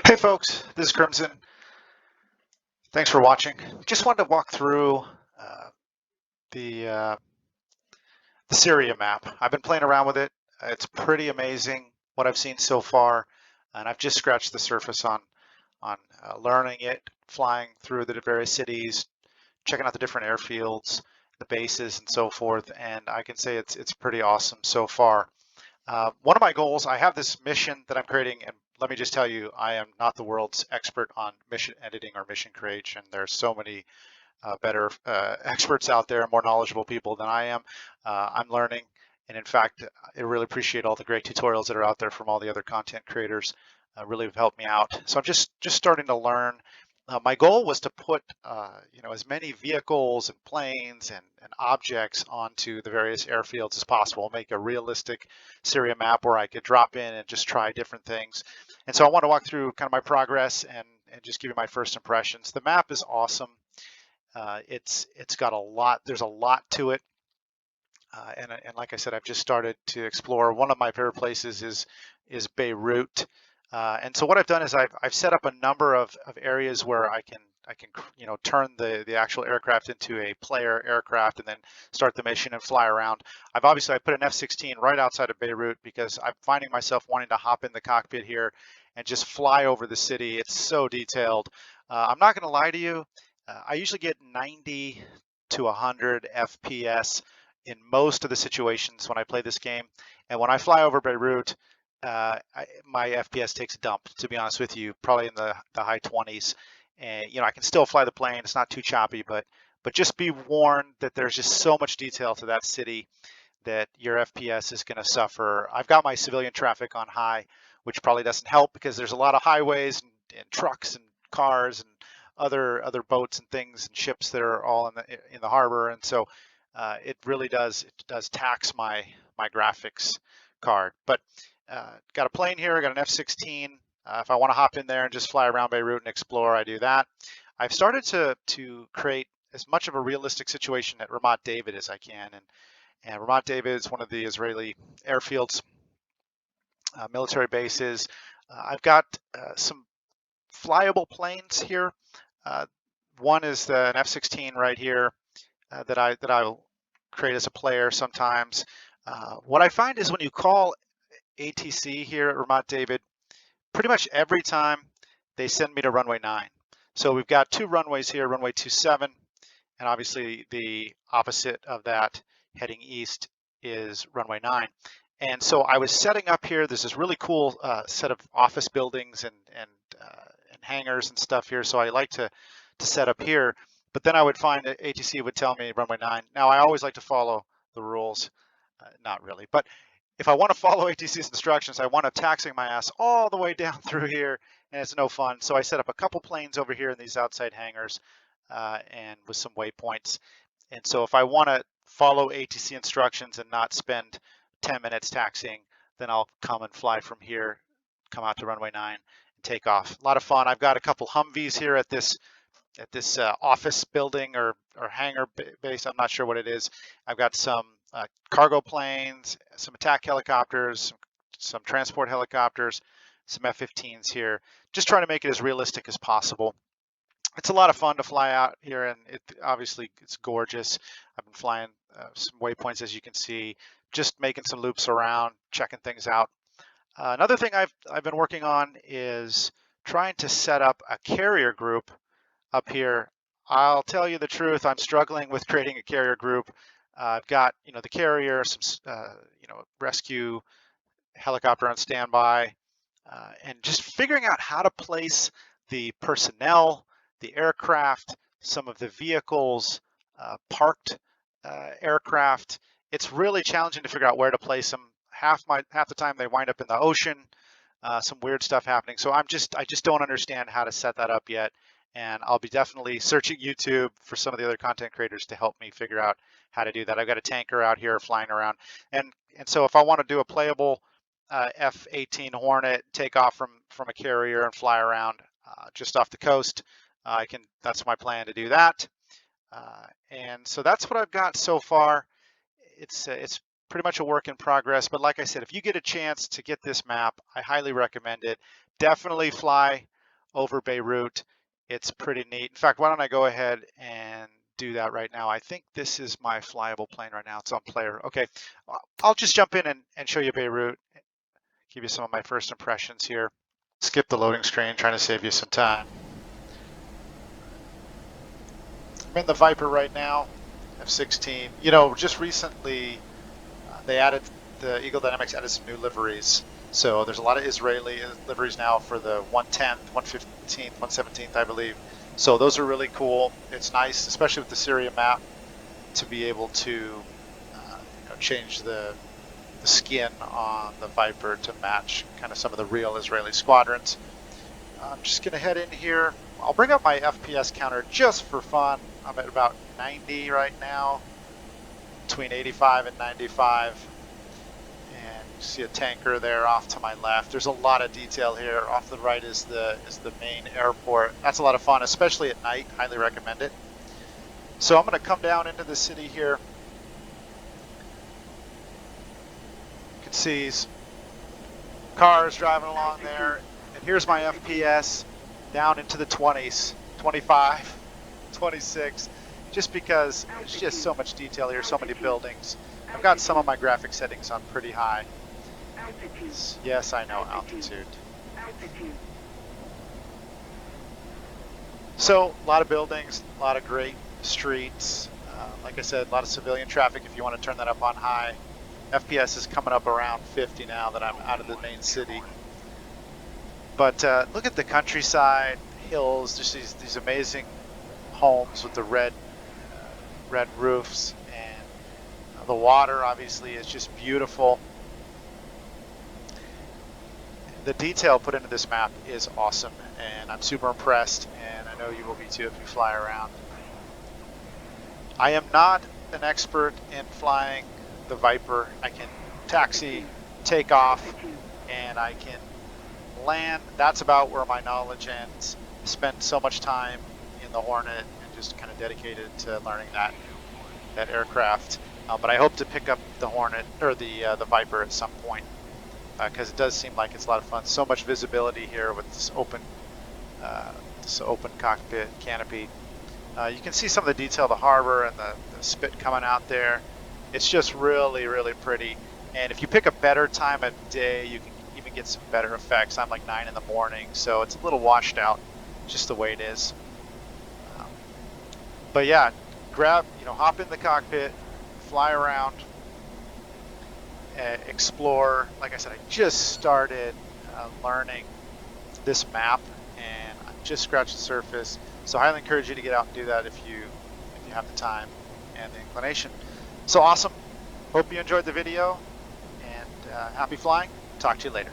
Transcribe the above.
Hey folks, this is Crimson. Thanks for watching. Just wanted to walk through uh, the uh, the Syria map. I've been playing around with it. It's pretty amazing what I've seen so far, and I've just scratched the surface on learning it, flying through the various cities, checking out the different airfields, the bases, and so forth. And I can say it's pretty awesome so far. One of my goals, I have this mission that I'm creating, and let me just tell you, I am not the world's expert on mission editing or mission creation. There's so many better experts out there, more knowledgeable people than I am. I'm learning, and in fact, I really appreciate all the great tutorials that are out there from all the other content creators. Really have helped me out. So I'm just starting to learn. My goal was to put as many vehicles and planes and objects onto the various airfields as possible, make a realistic Syria map where I could drop in and just try different things. And so I want to walk through kind of my progress and just give you my first impressions. The map is awesome. It's got a lot. There's a lot to it, and like I said, I've just started to explore. One of my favorite places is Beirut, and so what I've done is I've set up a number of areas where I can turn the actual aircraft into a player aircraft and then start the mission and fly around. I put an F-16 right outside of Beirut because I'm finding myself wanting to hop in the cockpit here and just fly over the city. It's so detailed. I'm not going to lie to you. I usually get 90 to 100 FPS in most of the situations when I play this game. And when I fly over Beirut, my FPS takes a dump, to be honest with you, probably in the high 20s. And I can still fly the plane. It's not too choppy, but just be warned that there's just so much detail to that city that your FPS is going to suffer. I've got my civilian traffic on high, which probably doesn't help because there's a lot of highways and trucks and cars and other boats and things and ships that are all in the harbor, and so it really does tax my graphics card. But got a plane here. I got an F-16. If I want to hop in there and just fly around Beirut and explore, I do that. I've started to create as much of a realistic situation at Ramat David as I can, and Ramat David is one of the Israeli airfields, military bases. I've got some flyable planes here. One is an F-16 right here that I'll create as a player sometimes. What I find is when you call ATC here at Ramat David, pretty much every time they send me to runway 9. So we've got two runways here, runway 27, and obviously the opposite of that heading east is runway 9. And so I was setting up here. There's this really cool set of office buildings and hangars and stuff here. So I like to set up here. But then I would find that ATC would tell me runway 9. Now I always like to follow the rules, not really, but if I want to follow ATC's instructions, I want to taxiing my ass all the way down through here, and it's no fun. So I set up a couple planes over here in these outside hangars, and with some waypoints. And so if I want to follow ATC instructions and not spend 10 minutes taxiing, then I'll come and fly from here, come out to runway 9 and take off. A lot of fun. I've got a couple Humvees here at this office building or hangar base. I'm not sure what it is. I've got some cargo planes, some attack helicopters, some transport helicopters, some F-15s here, just trying to make it as realistic as possible. It's a lot of fun to fly out here, and obviously it's gorgeous. I've been flying some waypoints, as you can see, just making some loops around, checking things out. Another thing I've been working on is trying to set up a carrier group up here. I'll tell you the truth, I'm struggling with creating a carrier group. I've got the carrier, some rescue helicopter on standby, and just figuring out how to place the personnel, the aircraft, some of the vehicles, parked aircraft. It's really challenging to figure out where to place them. Half the time they wind up in the ocean. Some weird stuff happening. So I just don't understand how to set that up yet. And I'll be definitely searching YouTube for some of the other content creators to help me figure out how to do that. I've got a tanker out here flying around. And so if I want to do a playable F-18 Hornet, take off from a carrier and fly around just off the coast, that's my plan to do that. And so that's what I've got so far. It's pretty much a work in progress, but like I said, if you get a chance to get this map, I highly recommend it. Definitely fly over Beirut. It's pretty neat. In fact, why don't I go ahead and do that right now? I think this is my flyable plane right now. It's on player. Okay, I'll just jump in and show you Beirut, give you some of my first impressions here. Skip the loading screen, trying to save you some time. I'm in the Viper right now, F-16. You know, just recently they added, the Eagle Dynamics added some new liveries. So there's a lot of Israeli liveries now for the 110th, 115th, 117th, I believe. So those are really cool. It's nice, especially with the Syria map, to be able to change the skin on the Viper to match kind of some of the real Israeli squadrons. I'm just going to head in here. I'll bring up my FPS counter just for fun. I'm at about 90 right now, between 85 and 95. And you see a tanker there off to my left. There's a lot of detail here. Off to the right is the main airport. That's a lot of fun, especially at night. Highly recommend it. So I'm going to come down into the city here. You can see cars driving along there. And here's my FPS down into the 20s, 25, 26, just because there's just so much detail here, so many buildings. I've got some of my graphic settings on pretty high. Altitude. Yes, I know, altitude. So a lot of buildings, a lot of great streets. Like I said, a lot of civilian traffic if you want to turn that up on high. FPS is coming up around 50 now that I'm out of the main city. But look at the countryside, hills, just these amazing homes with the red roofs, and the water obviously is just beautiful. The detail put into this map is awesome, and I'm super impressed, and I know you will be too if you fly around. I am not an expert in flying the Viper. I can taxi, take off, and I can land. That's about where my knowledge ends. I spent so much time in the Hornet and just kind of dedicated to learning that aircraft. But I hope to pick up the Hornet or the Viper at some point, because it does seem like it's a lot of fun. So much visibility here with this open cockpit canopy. You can see some of the detail of the harbor and the spit coming out there. It's just really, really pretty. And if you pick a better time of day, you can even get some better effects. I'm like 9 in the morning, so it's a little washed out, just the way it is. But yeah, hop in the cockpit, fly around, explore. Like I said, I just started learning this map, and I just scratched the surface. So I highly encourage you to get out and do that if you have the time and the inclination. So awesome. Hope you enjoyed the video, and happy flying. Talk to you later.